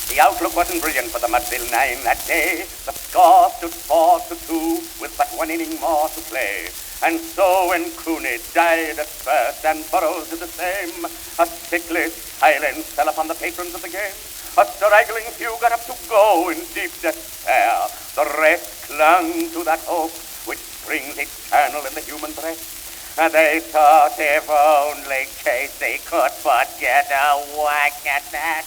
The outlook wasn't brilliant for the Mudville Nine that day. The score stood 4-2 with but one inning more to play. And so when Cooney died at first and Burrows did the same, a sickly silence fell upon the patrons of the game. A straggling few got up to go in deep despair. The rest clung to that hope which springs eternal in the human breast. They thought if only Casey could but get a whack at that,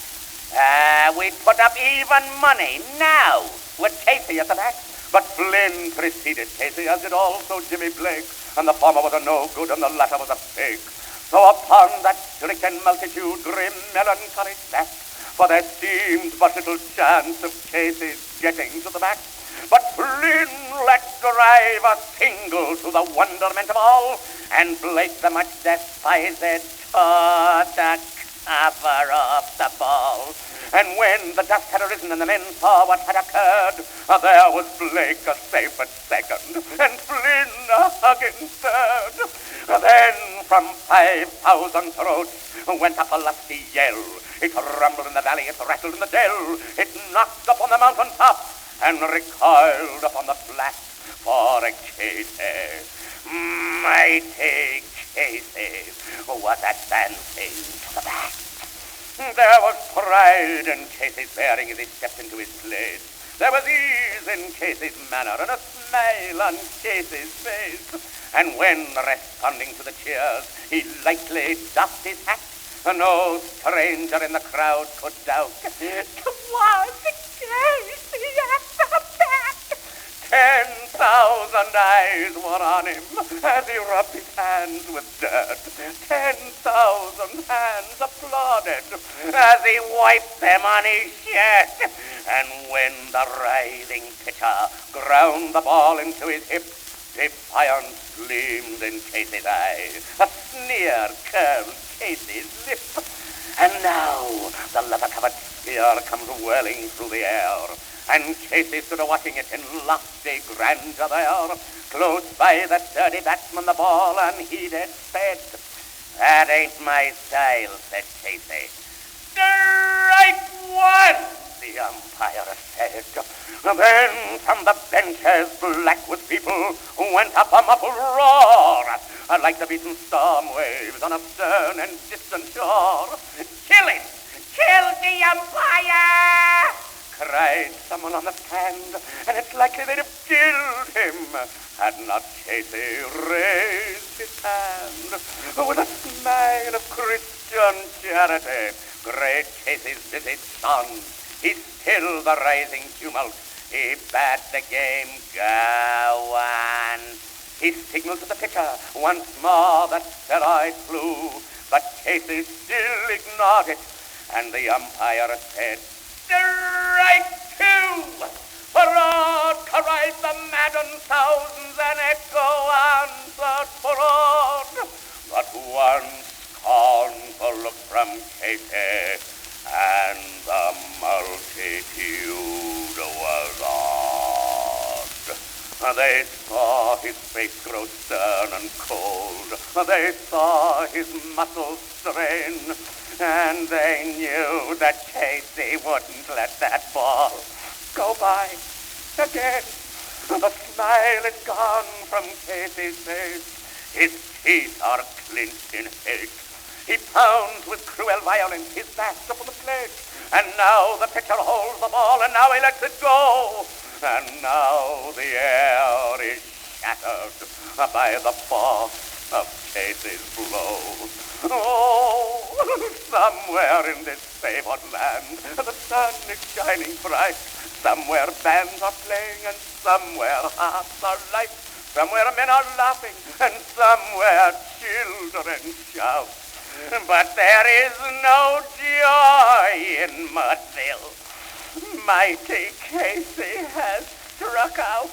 we'd put up even money now with Casey at the bat. But Flynn preceded Casey, as did also Jimmy Blake, and the former was a no-good and the latter was a fake. So upon that stricken multitude grim melancholy sat, for there seemed but little chance of Casey's getting to the bat. But Flynn let drive a single to the wonderment of all, and Blake, the much despised, tore the cover off the ball. And when the dust had arisen and the men saw what had occurred, there was Blake a safe at second, and Flynn a hugging third. Then from 5,000 throats went up a lusty yell. It rumbled in the valley, it rattled in the dell, it knocked upon the mountain top, and recoiled upon the flat for a Casey. Mighty Casey was advancing to the bat. There was pride in Casey's bearing as he stepped into his place. There was ease in Casey's manner and a smile on Casey's face. And when, responding to the cheers, he lightly doffed his hat, no stranger in the crowd could doubt it was Casey at the bat. 10,000 eyes were on him as he rubbed his hands with dirt. 10,000 hands applauded as he wiped them on his shirt. And when the writhing pitcher ground the ball into his hip, defiance gleamed in Casey's eye. A sneer curled Casey's lip. And now the leather-covered sphere comes whirling through the air, and Casey stood watching it in lofty grandeur there. Close by the sturdy batsman the ball unheeded sped. That ain't my style, said Casey. Strike one, the umpire said. Then from the benches, black with people, went up a muffled roar, like the beaten storm waves on a stern and distant shore. Kill it! Kill the umpire! Cried someone on the stand, and it's likely they'd have killed him had not Casey raised his hand with a smile of Christian charity. Great Casey's visage shone. He stilled the rising tumult. He bade the game go on. He signaled to the pitcher once more that steroid flew, but Casey still ignored it, and the umpire said, Strike two! Hurrah! Cried the maddened thousands, and echo answered fraud. But one scornful look from Casey, and the multitude was awed. They saw his face grow stern and cold. They saw his muscles strain, and they knew that Casey wouldn't let that ball go by again. The smile is gone from Casey's face. His teeth are clenched in hate. He pounds with cruel violence his fast upon the plate. And now the pitcher holds the ball, and now he lets it go. And now the air is shattered by the force of Casey's blow. Oh, somewhere in this favored land, the sun is shining bright. Somewhere bands are playing, and somewhere hearts are light. Somewhere men are laughing, and somewhere children shout. But there is no joy in Mudville. Mighty Casey has struck out.